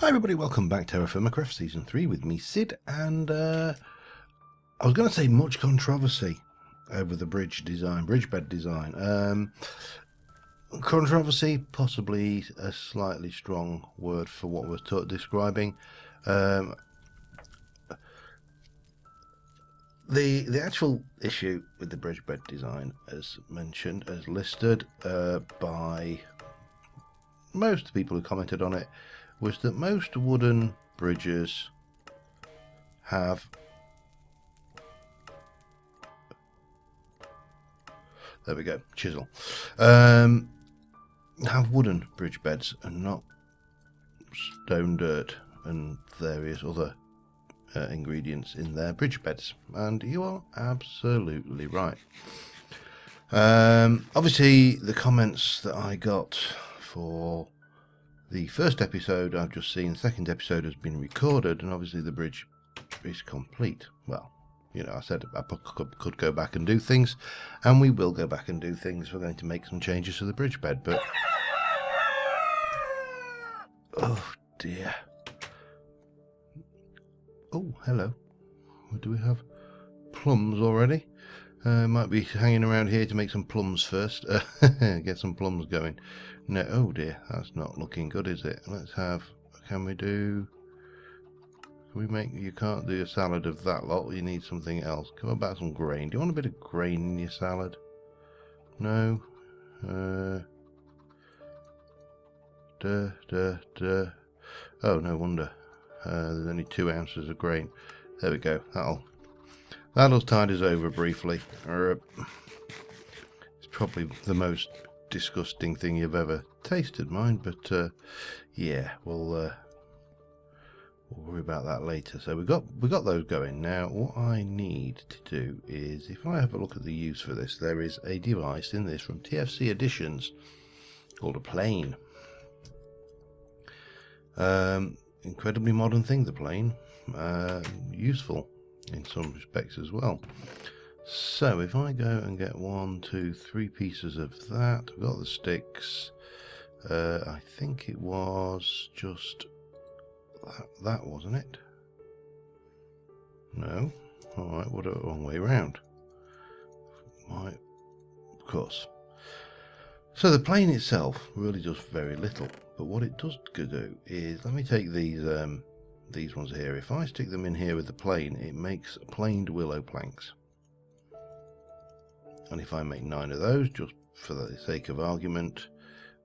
Hi everybody, welcome back to TerraFirmaCraft Season 3 with me, Sid, and I was going to say much controversy over the bridge bed design. Controversy, possibly a slightly strong word for what we're describing. The actual issue with the bridge bed design, as mentioned, as listed by most people who commented on it, was that most wooden bridges have, there we go, chisel, have wooden bridge beds and not stone dirt and various other ingredients in their bridge beds, and you are absolutely right. Obviously the comments that I got for the first episode I've just seen, the second episode has been recorded, and obviously the bridge is complete. Well, you know, I said I could go back and do things, and we will go back and do things. We're going to make some changes to the bridge bed, but oh dear. Oh, hello. Do we have plums already? Might be hanging around here to make some plums first. Get some plums going. No, oh dear, that's not looking good, is it? Let's have, can we make, you can't do a salad of that lot, you need something else. Come about some grain. Do you want a bit of grain in your salad? No? Oh, no wonder. There's only 2 ounces of grain. There we go. That'll tide us over briefly. It's probably the most disgusting thing you've ever tasted, mine, but yeah, we'll worry about that later. So we got those going. Now what I need to do is, if I have a look at the use for this, there is a device in this from TFC Editions called a plane. Incredibly modern thing, the plane. Useful in some respects as well. So if I go and get 1, 2, 3 pieces of that, I've got the sticks. I think it was just that, wasn't it? No. Alright, what a wrong way round. Right, of course. So the plane itself really does very little, but what it does do is, let me take these ones here. If I stick them in here with the plane, it makes planed willow planks. And if I make 9 of those, just for the sake of argument,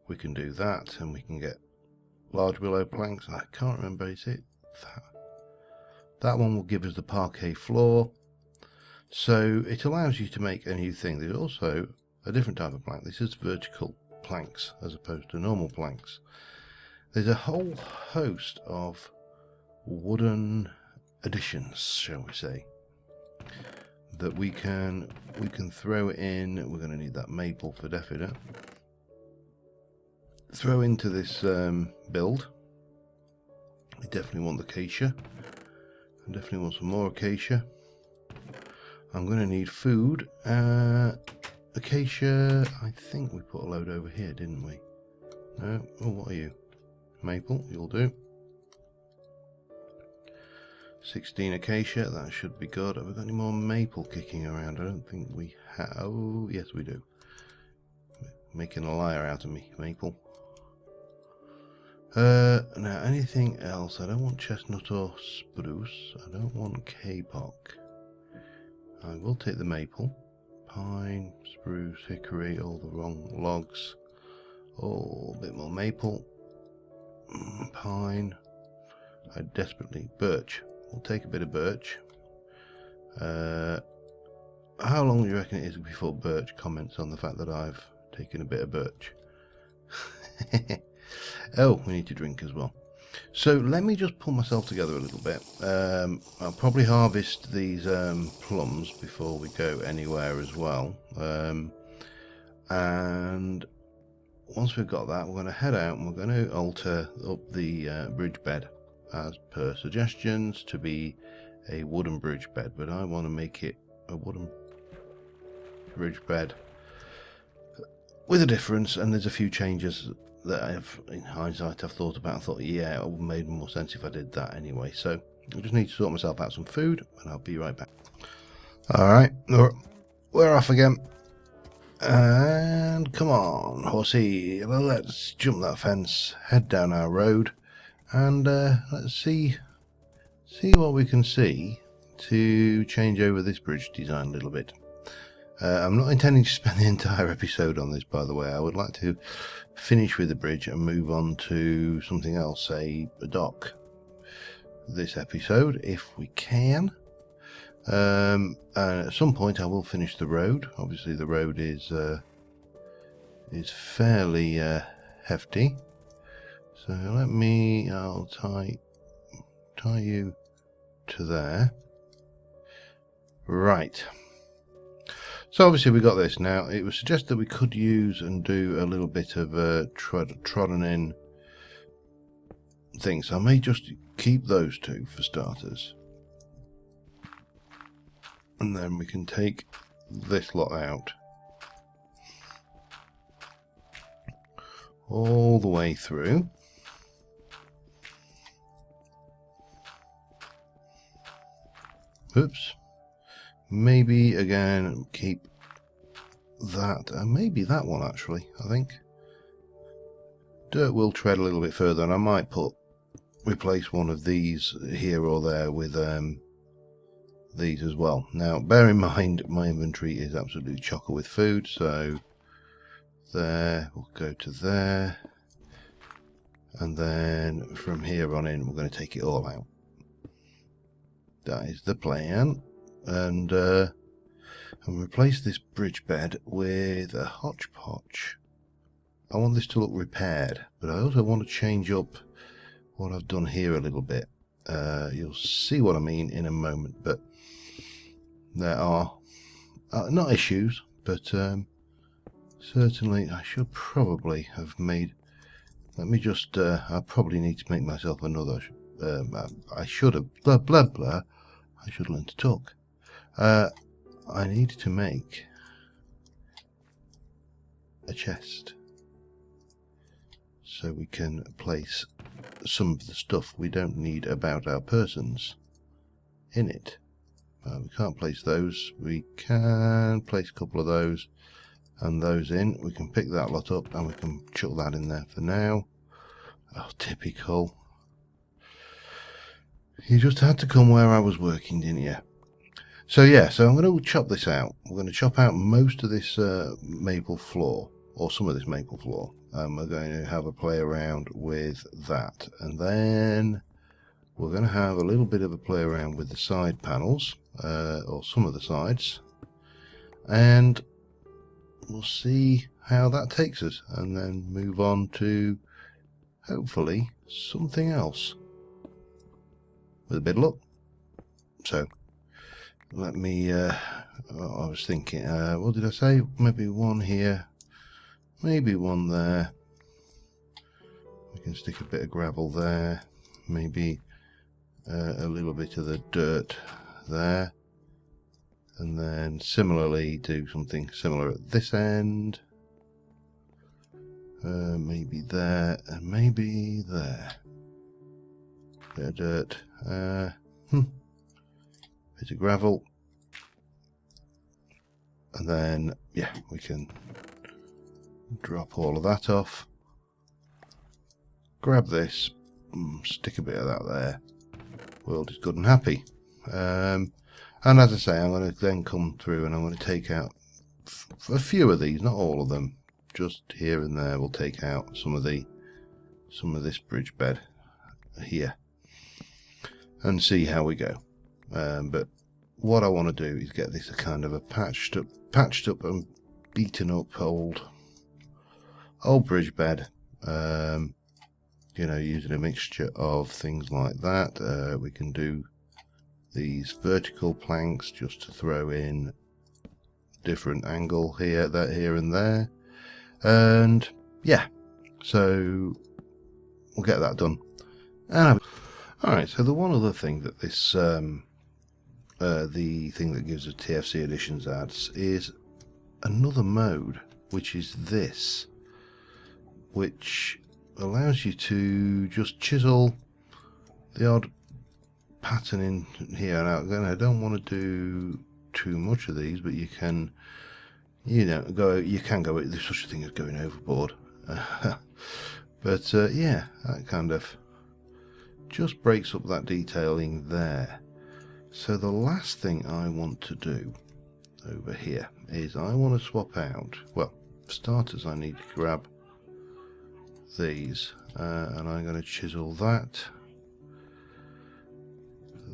we can do that, and we can get large willow planks. I can't remember, is it that one will give us the parquet floor. So it allows you to make a new thing. There's also a different type of plank. This is vertical planks as opposed to normal planks. There's a whole host of wooden additions, shall we say, that we can throw in. We're going to need that maple for definite. Throw into this build. We definitely want the acacia. I definitely want some more acacia. I'm going to need food. Acacia, I think we put a load over here, didn't we? No? Oh, what are you? Maple, you'll do. 16 acacia, that should be good. Have we got any more maple kicking around? I don't think we have. Oh, yes we do. Making a liar out of me, maple. Now anything else? I don't want chestnut or spruce. I don't want kapok. I will take the maple. Pine, spruce, hickory, all the wrong logs. Oh, a bit more maple. Pine. I desperately, birch. We'll take a bit of birch. How long do you reckon it is before birch comments on the fact that I've taken a bit of birch? Oh, we need to drink as well. So let me just pull myself together a little bit. I'll probably harvest these plums before we go anywhere as well. And once we've got that, we're going to head out and we're going to alter up the bridge bed as per suggestions to be a wooden bridge bed, but I want to make it a wooden bridge bed with a difference, and there's a few changes that in hindsight I've thought about and thought, yeah, it would have made more sense if I did that anyway. So I just need to sort myself out some food and I'll be right back. Alright, we're off again. And come on, horsey, let's jump that fence, head down our road, and let's see what we can see to change over this bridge design a little bit. I'm not intending to spend the entire episode on this, by the way. I would like to finish with the bridge and move on to something else, say a dock, this episode, if we can. And at some point I will finish the road. Obviously the road is fairly hefty. So I'll tie you to there. Right. So obviously we got this. Now it was suggested that we could use and do a little bit of trodden in things. So I may just keep those two for starters. And then we can take this lot out. All the way through. Oops. Maybe again keep that, and maybe that one actually, I think. Dirt will tread a little bit further, and I might replace one of these here or there with these as well. Now bear in mind my inventory is absolutely chocker with food, so there, we'll go to there, and then from here on in we're going to take it all out. That is the plan. And replace this bridge bed with a hodgepodge. I want this to look repaired, but I also want to change up what I've done here a little bit. You'll see what I mean in a moment, but there are not issues, but certainly I should probably have made. Let me just. I probably need to make myself another. I should have. Blah blah blah. I should learn to talk. I need to make a chest so we can place some of the stuff we don't need about our persons in it. We can't place those. We can place a couple of those and those in. We can pick that lot up and we can chuck that in there for now. Oh, typical. You just had to come where I was working, didn't you? So yeah, so I'm going to chop this out. We're going to chop out most of this maple floor, or some of this maple floor, and we're going to have a play around with that. And then we're going to have a little bit of a play around with the side panels, or some of the sides, and we'll see how that takes us, and then move on to hopefully something else with a bit of luck. So let me, I was thinking, what did I say? Maybe one here, maybe one there. We can stick a bit of gravel there, maybe a little bit of the dirt there, and then similarly do something similar at this end, maybe there, and maybe there. Bit of dirt, bit of gravel, and then yeah, we can drop all of that off, grab this, stick a bit of that there. World is good and happy. And as I say, I'm going to then come through and I'm going to take out a few of these, not all of them, just here and there. We'll take out some of this bridge bed here and see how we go. But what I want to do is get this a kind of a patched up and beaten up old bridge bed. You know, using a mixture of things like that. We can do these vertical planks just to throw in different angle here, here and there, and yeah, so we'll get that done. And alright, so the one other thing that this the thing that gives us TFC Editions adds is another mode, which is this. which allows you to just chisel the odd pattern in here. Now again, I don't want to do too much of these, but you can, you know, you can go, there's such a thing as going overboard. But yeah, that kind of just breaks up that detailing there. So the last thing I want to do over here is I want to swap out, well, for starters I need to grab these and I'm going to chisel that,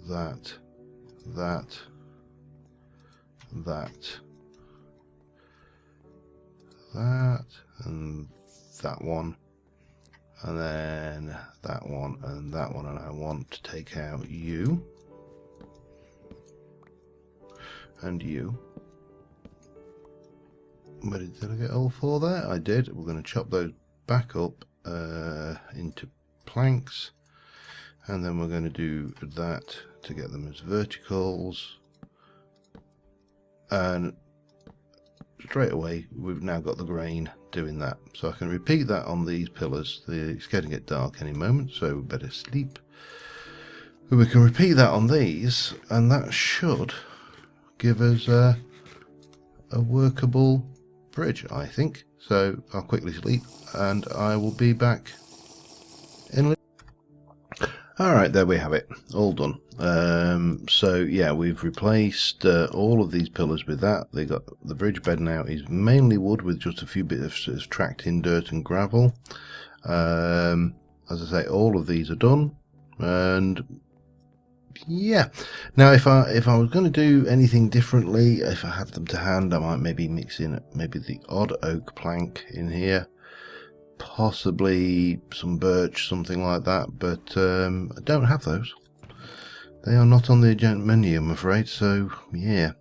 that, and that one, and then that one and that one, and I want to take out you and you. But did I get all four there? I did. We're going to chop those back up into planks, and then we're going to do that to get them as verticals, and straight away we've now got the grain doing that. So I can repeat that on these pillars. It's getting it dark any moment, so we better sleep. But we can repeat that on these, and that should give us a workable bridge, I think. So I'll quickly sleep and I will be back in. Alright, there we have it, all done. So yeah, we've replaced all of these pillars with that. They got the bridge bed now is mainly wood with just a few bits of tracked in dirt and gravel. As I say, all of these are done, and yeah. Now if I was going to do anything differently, if I had them to hand, I might maybe mix in maybe the odd oak plank in here, possibly some birch, something like that, but I don't have those. They are not on the agenda menu, I'm afraid, so yeah,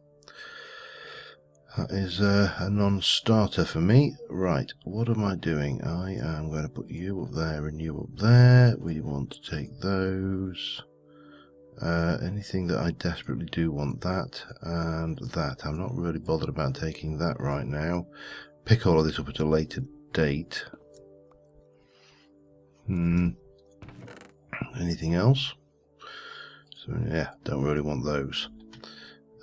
that is a non-starter for me. Right, what am I doing? I am going to put you up there and you up there. We want to take those. Anything that I desperately do want, that and that. I'm not really bothered about taking that right now. Pick all of this up at a later date. Anything else? So yeah, don't really want those.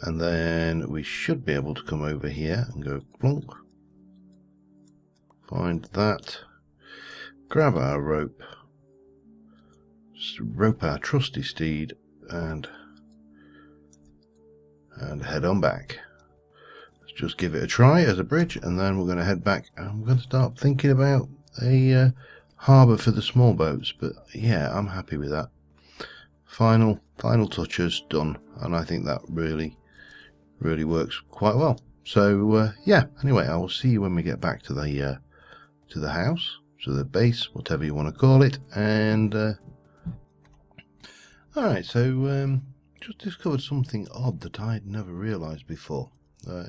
And then we should be able to come over here and go plonk. Find that. Grab our rope. Rope our trusty steed. And head on back. Let's just give it a try as a bridge, and then we're going to head back and I'm going to start thinking about a harbour for the small boats. But yeah, I'm happy with that. Final touches done, and I think that really works quite well. So yeah, anyway, I will see you when we get back to the house, to the base, whatever you want to call it. And alright, so just discovered something odd that I had never realised before.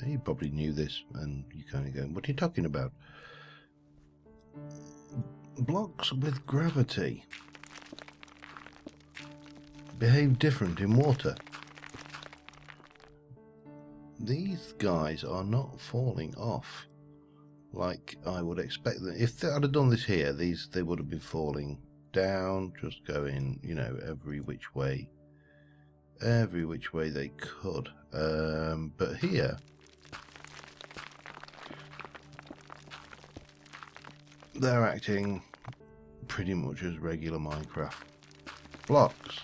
You probably knew this, and you kind of going, what are you talking about? Blocks with gravity behave different in water. These guys are not falling off like I would expect them. If I'd have done this here, they would have been falling down, just going, you know, every which way they could. But here they're acting pretty much as regular Minecraft blocks.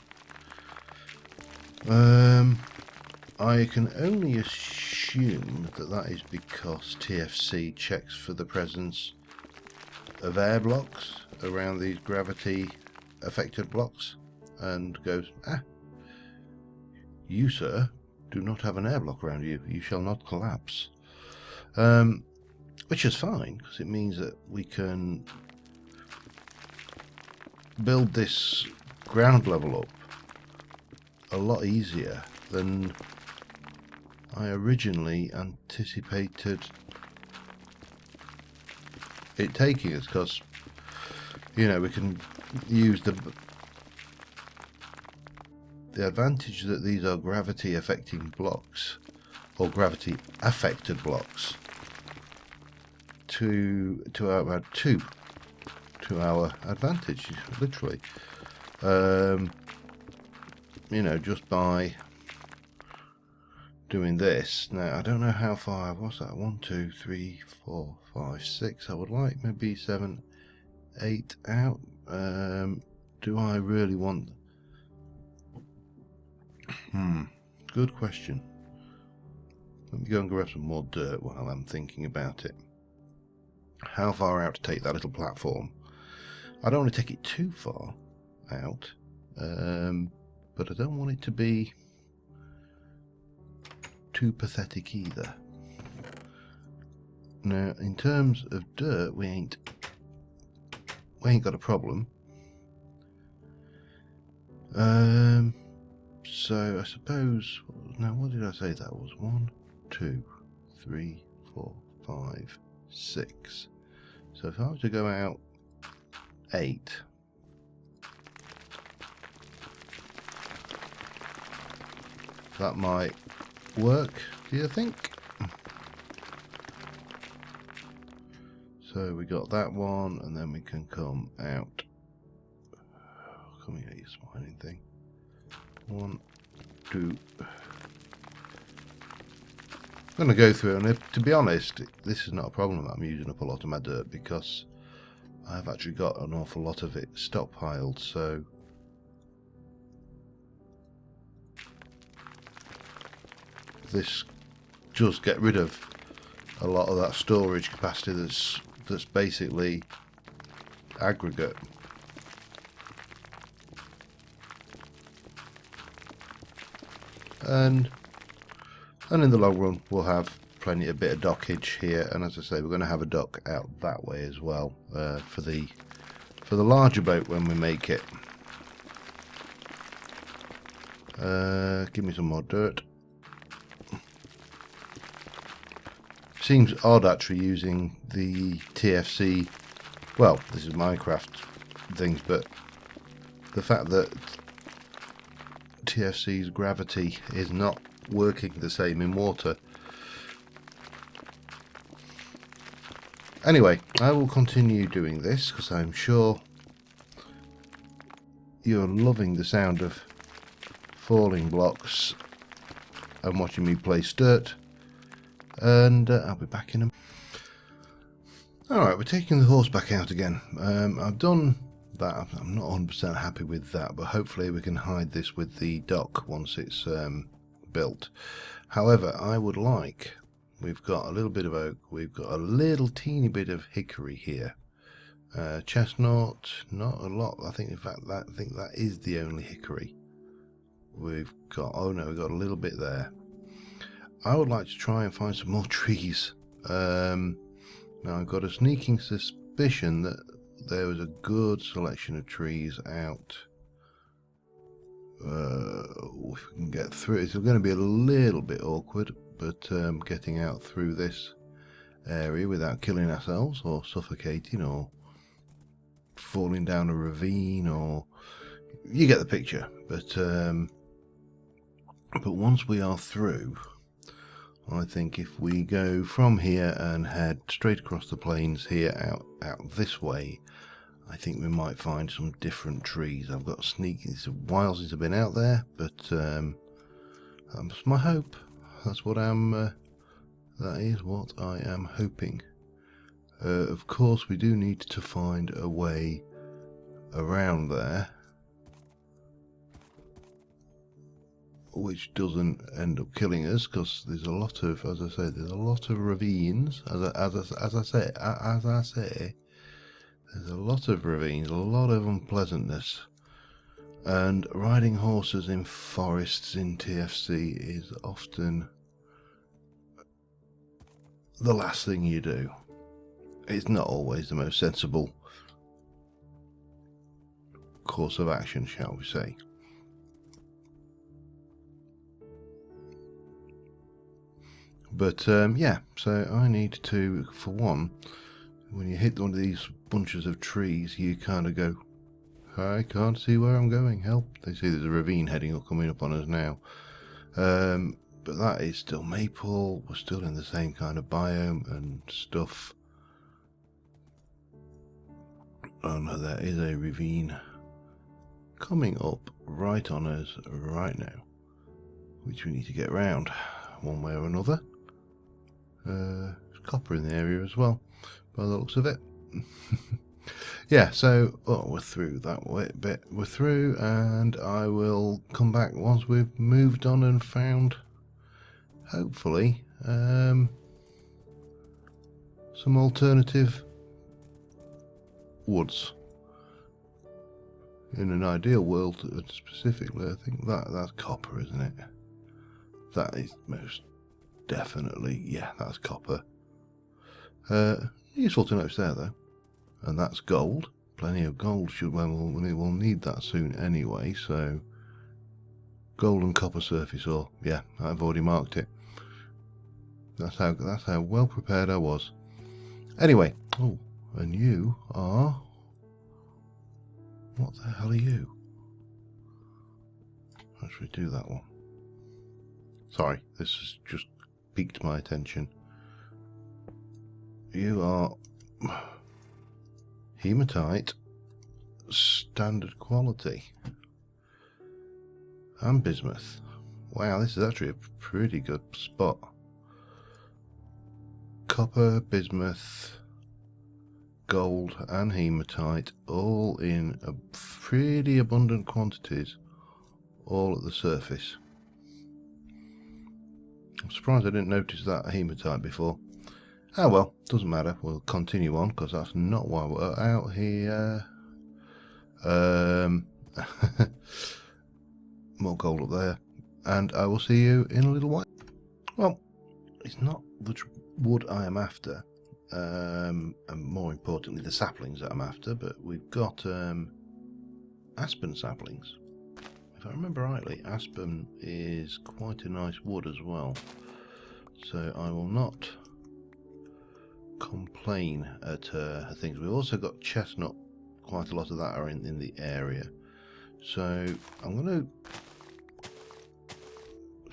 I can only assume that is because TFC checks for the presence of air blocks around these gravity affected blocks and goes, you sir do not have an air block around you, you shall not collapse. Which is fine, because it means that we can build this ground level up a lot easier than I originally anticipated it taking us, because, you know, we can use the advantage that these are gravity affecting blocks, or gravity affected blocks, to add two to our advantage, literally. You know, just by doing this. Now, I don't know how far, what's that? 1, 2, 3, 4, 5, 6. I would like maybe 7, 8 out. Do I really want... Good question. Let me go and grab some more dirt while I'm thinking about it. How far out to take that little platform? I don't want to take it too far out, but I don't want it to be too pathetic either. Now, in terms of dirt, we ain't got a problem. So I suppose, now what did I say that was? 1, 2, 3, 4, 5, 6. So if I was to go out 8, that might work, do you think? So we got that one, and then we can come out. Come here, you smiling thing. 1, 2. I'm going to go through, and to be honest, this is not a problem that I'm using up a lot of my dirt, because I've actually got an awful lot of it stockpiled, so this does get rid of a lot of that storage capacity that's basically aggregate. And in the long run we'll have plenty of bit of dockage here, and as I say, we're going to have a dock out that way as well, for the larger boat when we make it. Give me some more dirt. Seems odd actually using the TFC, well, this is Minecraft things, but the fact that TFC's gravity is not working the same in water. Anyway, I will continue doing this because I'm sure you're loving the sound of falling blocks and watching me place dirt. And I'll be back in a... Alright, we're taking the horse back out again. I've done that. I'm not 100% happy with that, but hopefully we can hide this with the dock once it's built. However, I would like... We've got a little bit of oak. We've got a little teeny bit of hickory here. Chestnut, not a lot. I think, in fact, that is the only hickory we've got. Oh no, we've got a little bit there. I would like to try and find some more trees. Now I've got a sneaking suspicion that there was a good selection of trees out. If we can get through, it's going to be a little bit awkward, but getting out through this area without killing ourselves or suffocating or falling down a ravine, or you get the picture. But once we are through, I think if we go from here and head straight across the plains here out this way, I think we might find some different trees. I've got sneaking, it's a while since I've been out there, but that's my hope. That's what that is what I am hoping. Of course, we do need to find a way around there, which doesn't end up killing us, because there's a lot of, as I say, there's a lot of ravines. As I say, there's a lot of ravines, a lot of unpleasantness, and riding horses in forests in TFC is often the last thing you do. It's not always the most sensible course of action, shall we say. But yeah, so I need to, for one, when you hit one of these bunches of trees, you kind of go, I can't see where I'm going, help. They see there's a ravine heading up, coming up on us now. But that is still maple, we're still in the same kind of biome and stuff. Oh no, there is a ravine coming up right on us right now, which we need to get round one way or another. There's copper in the area as well, by the looks of it. Yeah, so we're through that way bit. We're through, and I will come back once we've moved on and found, hopefully, some alternative woods. In an ideal world, specifically, I think that's copper, isn't it? That is most definitely, yeah, that's copper. Useful to notice there, though. And that's gold. Plenty of gold. We'll need that soon anyway, so gold and copper surface ore. Yeah, I've already marked it. That's how well prepared I was. Anyway, oh, and you are... What the hell are you? Let's redo that one. Sorry, this has just piqued my attention. You are hematite, standard quality, and bismuth. Wow, this is actually a pretty good spot. Copper, bismuth, gold, and hematite, all in a pretty abundant quantities, all at the surface. I'm surprised I didn't notice that hematite before. Oh well, doesn't matter. We'll continue on because that's not why we're out here. More gold up there, and I will see you in a little while. Well, it's not the wood I am after, and more importantly the saplings that I'm after, but we've got aspen saplings. If I remember rightly, aspen is quite a nice wood as well, so I will not complain at things. We've also got chestnut. Quite a lot of that are in the area, so I'm going to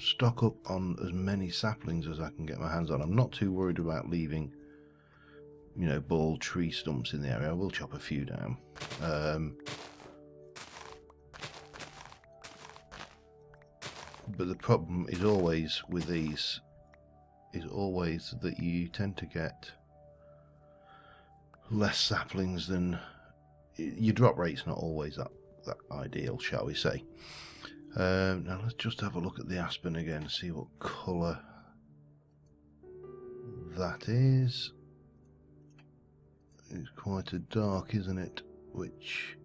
stock up on as many saplings as I can get my hands on. I'm not too worried about leaving, you know, bald tree stumps in the area. I will chop a few down. But the problem is always with these is always that you tend to get less saplings than your drop rate's not always that ideal, shall we say. Now let's just have a look at the aspen again, see what colour that is. It's quite a dark, isn't it? Which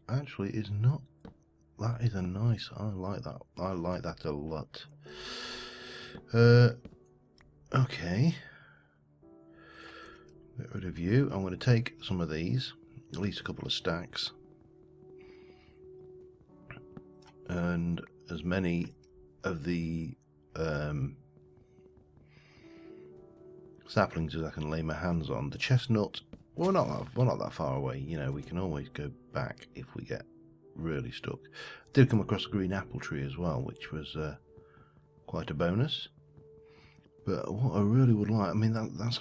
actually is not. That is a nice. I like that. I like that a lot. Okay. Get rid of you. I'm going to take some of these, at least a couple of stacks, and as many of the saplings as I can lay my hands on. The chestnut, we're not that far away. You know, we can always go back if we get really stuck. Did come across a green apple tree as well, which was quite a bonus. But what I really would like, I mean, that's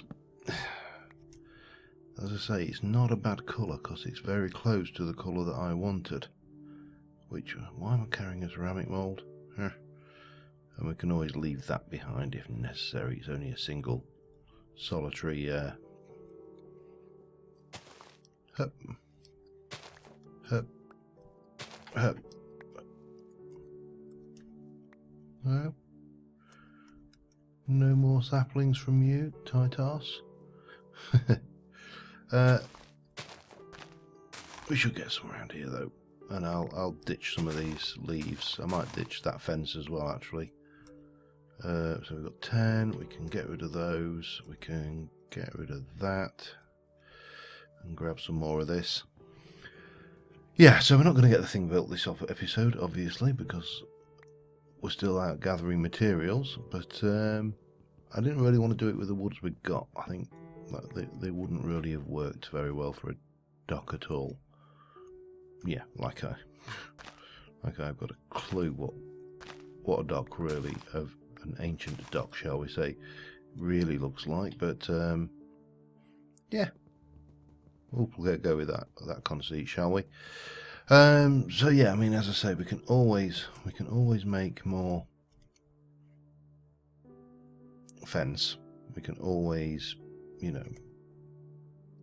as I say, it's not a bad colour because it's very close to the colour that I wanted. Which, why am I carrying a ceramic mould? And we can always leave that behind if necessary. It's only a single solitary hup, hup, hup. No more saplings from you, Titas. We should get some around here though, and I'll ditch some of these leaves. I might ditch that fence as well, actually. So we've got 10. We can get rid of those. We can get rid of that, and grab some more of this. Yeah, so we're not going to get the thing built this episode, obviously, because we're still out gathering materials. But I didn't really want to do it with the woods we got. I think they wouldn't really have worked very well for a dock at all. Yeah, like I've got a clue what a dock really, of an ancient dock, shall we say, really looks like. But yeah, we'll go with that conceit, shall we? So yeah, I mean, as I say, we can always make more fence. We can always, you know,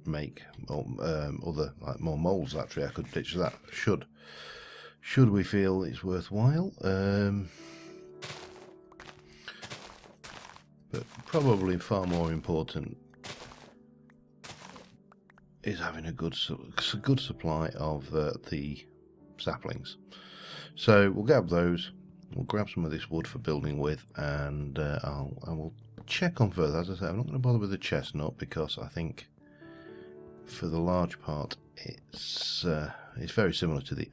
make other, like, more moles. Actually, I could ditch that. Should we feel it's worthwhile? But probably far more important is having a good supply of the saplings. So we'll grab those. We'll grab some of this wood for building with, and I will check on further. As I say, I'm not going to bother with the chestnut because I think for the large part it's very similar to the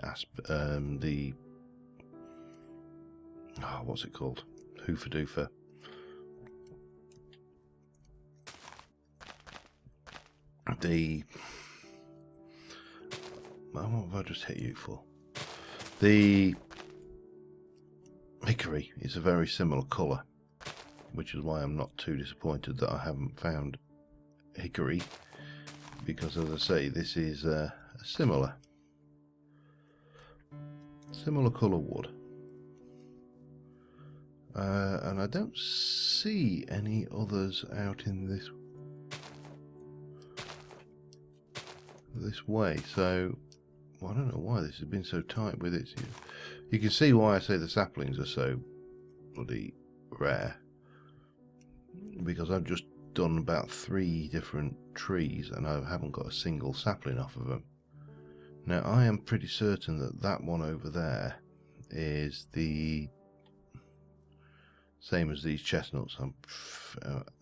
what's it called? Hoofer Doofer. What have I just hit you for? The hickory is a very similar colour, which is why I'm not too disappointed that I haven't found hickory, because, as I say, this is a similar colour wood, and I don't see any others out in this way, so I don't know why this has been so tight with it. You can see why I say the saplings are so bloody rare, because I've just done about 3 different trees and I haven't got a single sapling off of them. Now I am pretty certain that that one over there is the same as these chestnuts.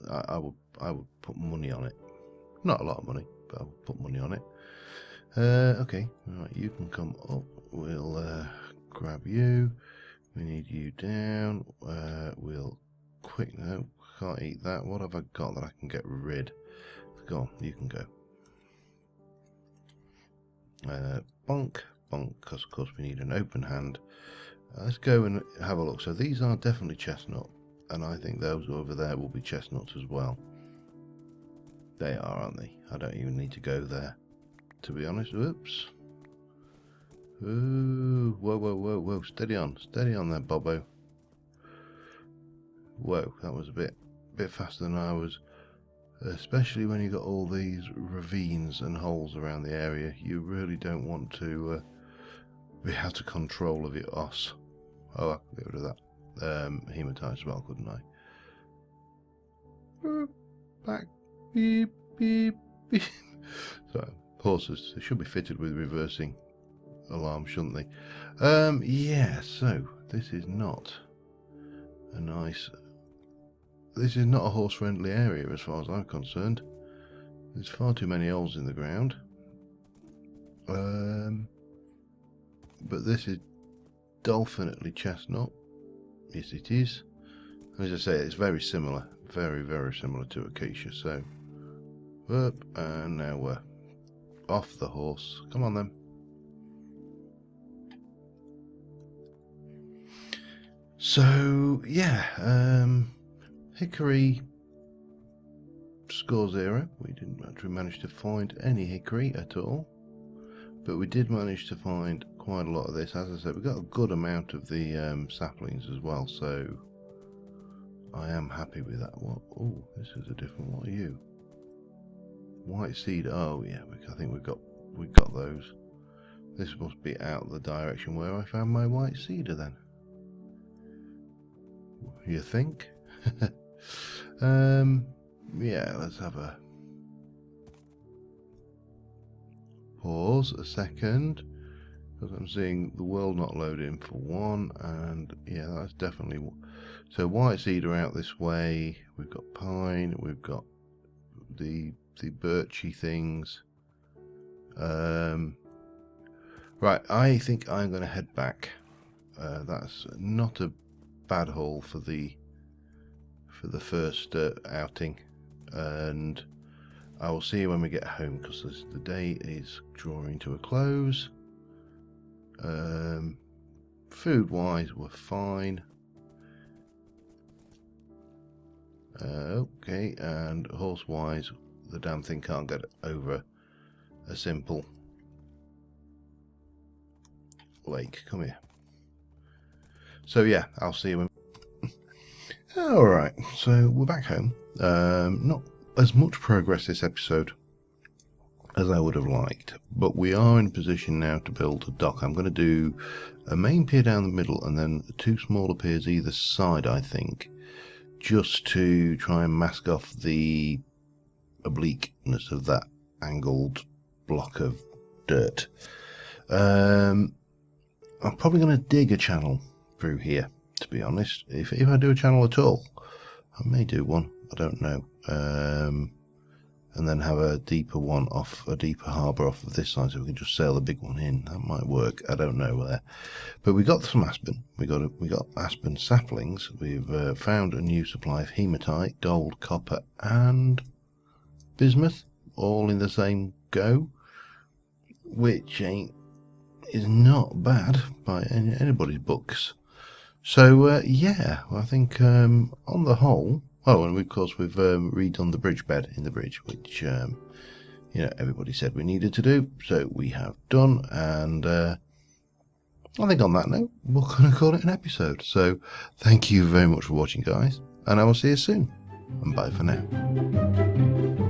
I would put money on it. Not a lot of money, but I would put money on it. Okay, right, you can come up. We'll grab you. We need you down. We'll no, can't eat that. What have I got that I can get rid? Go on, you can go. Bonk, because of course we need an open hand. Let's go and have a look. So these are definitely chestnut, and I think those over there will be chestnuts as well. They are, aren't they? I don't even need to go there, to be honest. Whoops. Ooh, whoa. Steady on there, Bobo. Whoa, that was a bit faster than I was. Especially when you got all these ravines and holes around the area, you really don't want to be out of control of your os. Oh, I could get rid of that. Hematite as well, couldn't I? Back. Beep, beep, beep. So, horses, they should be fitted with reversing alarm, shouldn't they? Yeah, so this is not a nice... This is not a horse-friendly area as far as I'm concerned. There's far too many holes in the ground. But this is definitely chestnut. Yes, it is. As I say, it's very similar. Very similar to acacia. So, up, and now we're off the horse. Come on then. So, yeah, hickory score 0. We didn't actually manage to find any hickory at all, but we did manage to find quite a lot of this. As I said, we got a good amount of the saplings as well, so I am happy with that. What? Oh, this is a different one. What are you? White seed. Oh yeah, I think we got those. This must be out the direction where I found my white cedar then. You think? Yeah, let's have a pause a second, because I'm seeing the world not loading for one, and yeah, that's definitely... So white cedar out this way, we've got pine, we've got the birchy things. Right, I think I'm going to head back. That's not a bad haul for the first outing, and I will see you when we get home, because the day is drawing to a close. Food wise, we're fine. Okay, and horse wise, the damn thing can't get over a simple lake. Come here. So yeah, I'll see you when... Alright, so we're back home. Not as much progress this episode as I would have liked, but we are in a position now to build a dock. I'm going to do a main pier down the middle and then 2 smaller piers either side, I think, just to try and mask off the obliqueness of that angled block of dirt. I'm probably going to dig a channel through here, to be honest. If I do a channel at all, I may do one, I don't know. And then have a deeper one off, a deeper harbour off of this side, so we can just sail the big one in. That might work, I don't know there. But we got some aspen. We got aspen saplings. We've found a new supply of hematite, gold, copper, and bismuth, all in the same go, which is not bad by anybody's books. So yeah, I think on the whole. Oh, and of course we've redone the bridge bed in the bridge, which you know, everybody said we needed to do, so we have done. And I think on that note, we're going to call it an episode. So thank you very much for watching, guys, and I will see you soon. And bye for now.